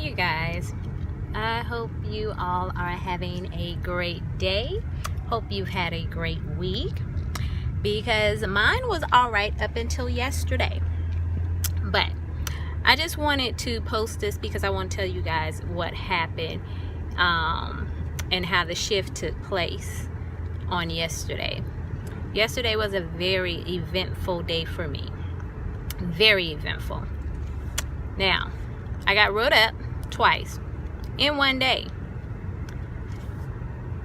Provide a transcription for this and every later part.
you guys. I hope you all are having a great day. Hope you've had a great week, because mine was all right up until yesterday. But I just wanted to post this because I want to tell you guys what happened and how the shift took place on yesterday. Yesterday was a very eventful day for me. Very eventful. Now, I got wrote up twice in one day.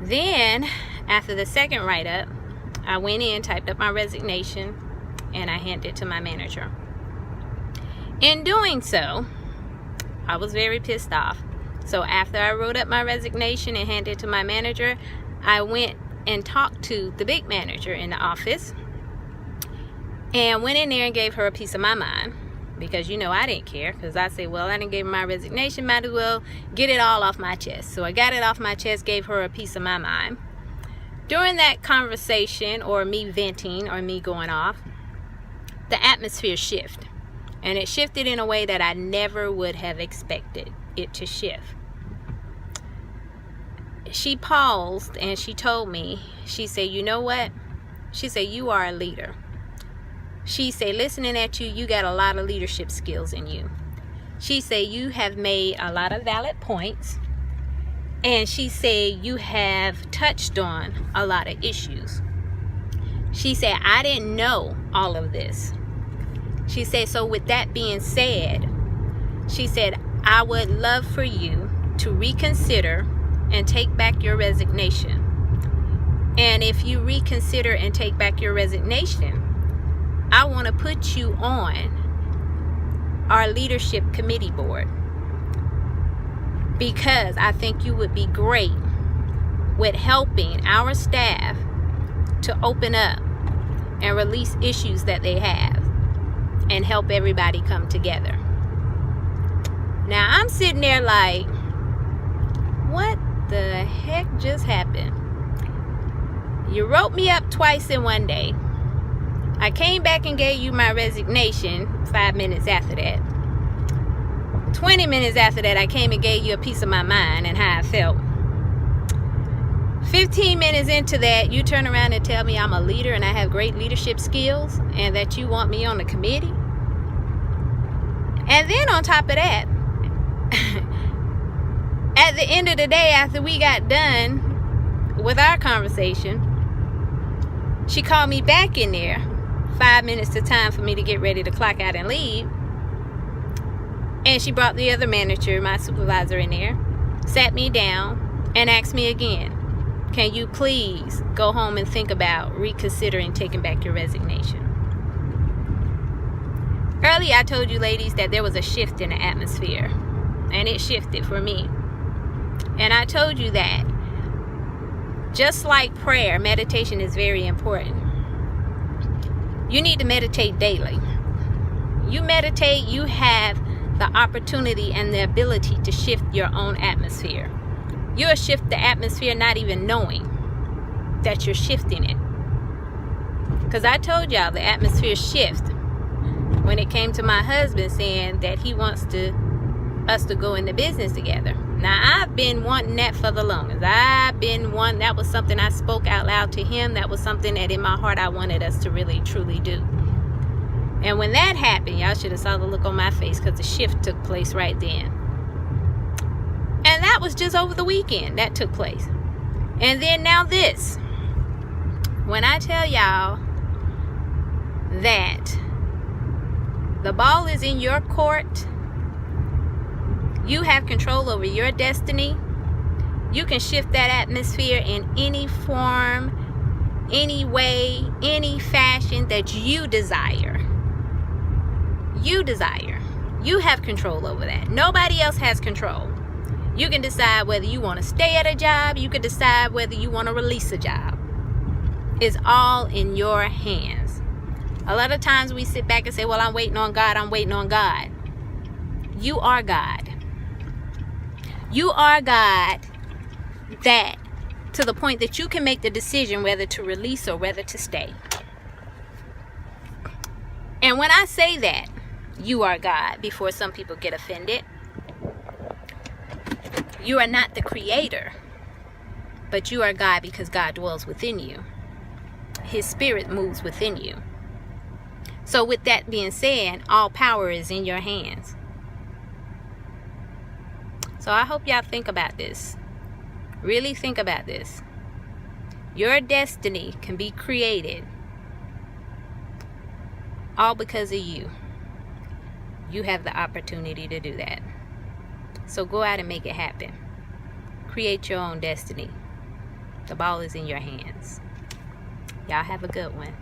Then, after the second write-up, I went in, typed up my resignation, and I handed it to my manager. In doing so, I was very pissed off. So after I wrote up my resignation and handed it to my manager, I went and talked to the big manager in the office and went in there and gave her a piece of my mind, because I didn't care, because I said, well, I didn't give her my resignation, might as well get it all off my chest. So I got it off my chest, gave her a piece of my mind. During that conversation, or me venting, or me going off, the atmosphere shifted. And it shifted in a way that I never would have expected it to shift. She paused and she told me, she said, you know what? She said, you are a leader. She said, listening at you, you got a lot of leadership skills in you. She said, you have made a lot of valid points. And she said, you have touched on a lot of issues. She said, I didn't know all of this. She said, so with that being said, she said, I would love for you to reconsider and take back your resignation. And if you reconsider and take back your resignation, I want to put you on our leadership committee board, because I think you would be great with helping our staff to open up and release issues that they have and help everybody come together. Now I'm sitting there like, what the heck just happened? You wrote me up twice in one day. I came back and gave you my resignation 5 minutes after that. 20 minutes after that, I came and gave you a piece of my mind and how I felt. 15 minutes into that, you turn around and tell me I'm a leader and I have great leadership skills and that you want me on the committee. And then on top of that, at the end of the day, after we got done with our conversation, she called me back in there 5 minutes to time for me to get ready to clock out and leave. And she brought the other manager, my supervisor, in there, sat me down, and asked me again, can you please go home and think about reconsidering taking back your resignation? Earlier, I told you ladies that there was a shift in the atmosphere, and it shifted for me. And I told you that just like prayer, meditation is very important. You need to meditate daily. You meditate, you have the opportunity and the ability to shift your own atmosphere. You'll shift the atmosphere not even knowing that you're shifting it. Because I told y'all the atmosphere shift when it came to my husband saying that he wants us to go into business together. Now, I've been wanting that for the longest. That was something I spoke out loud to him. That was something that in my heart I wanted us to really, truly do. And when that happened, y'all should have saw the look on my face, because the shift took place right then. And that was just over the weekend that took place. And then now this. When I tell y'all that the ball is in your court, you have control over your destiny. You can shift that atmosphere in any form, any way, any fashion that you desire. You desire. You have control over that. Nobody else has control. You can decide whether you want to stay at a job. You can decide whether you want to release a job. It's all in your hands. A lot of times we sit back and say, well, I'm waiting on God. I'm waiting on God. You are God. You are God, that to the point that you can make the decision whether to release or whether to stay. And when I say that, you are God, before some people get offended, You are not the creator, but you are God because God dwells within you. His spirit moves within you. So with that being said, all power is in your hands. So I hope y'all think about this. Really think about this. Your destiny can be created all because of you. You have the opportunity to do that. So go out and make it happen. Create your own destiny. The ball is in your hands. Y'all have a good one.